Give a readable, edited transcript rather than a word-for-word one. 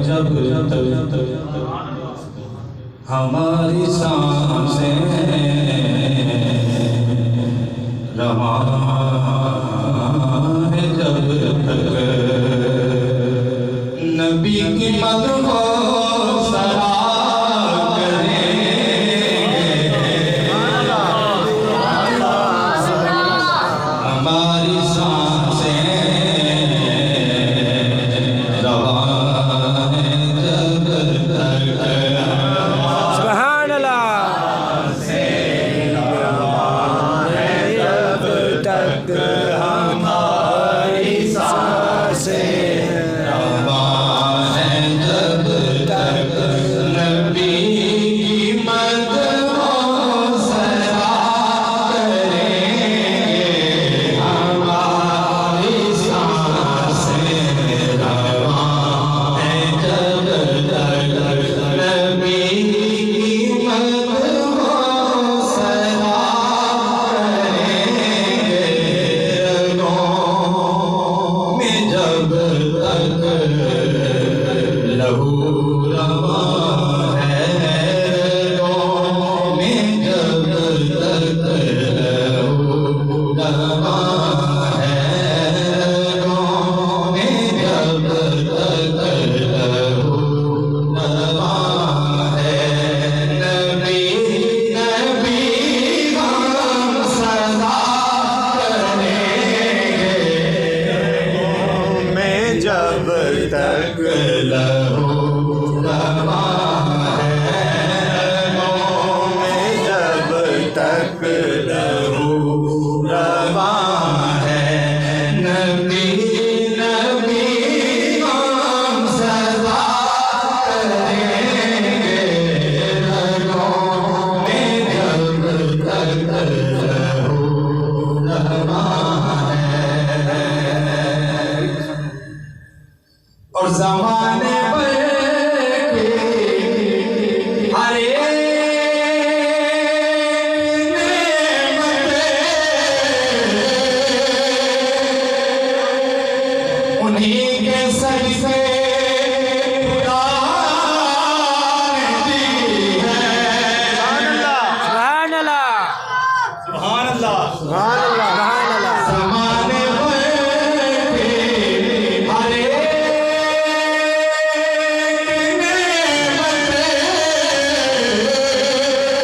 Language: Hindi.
जब हमारी सांसें रवां है, जब तक नबी की मदद हो सरा हमारी सांसें हमारी सांसें रवां हैं, जब तक नबी की मदद हो सरा करेंगे। हमारी सांसें रवां हैं, जब तक नबी की मदद हो सरा जब तक लहू रवां है, में जब तक लहू रवां है, में जब तक लहू रवां है। नबी नबी हम सदा जब तक लहू रवां है, जब तक लहू रवां है। नबी नबी हम सदा करेंगे, रगों में जब तक लहू रवां है। और ज़माने पर हरे उन्हीं के सर से खुदा ने दी है। सुभान अल्लाह, सुभान अल्लाह, सुभान अल्लाह।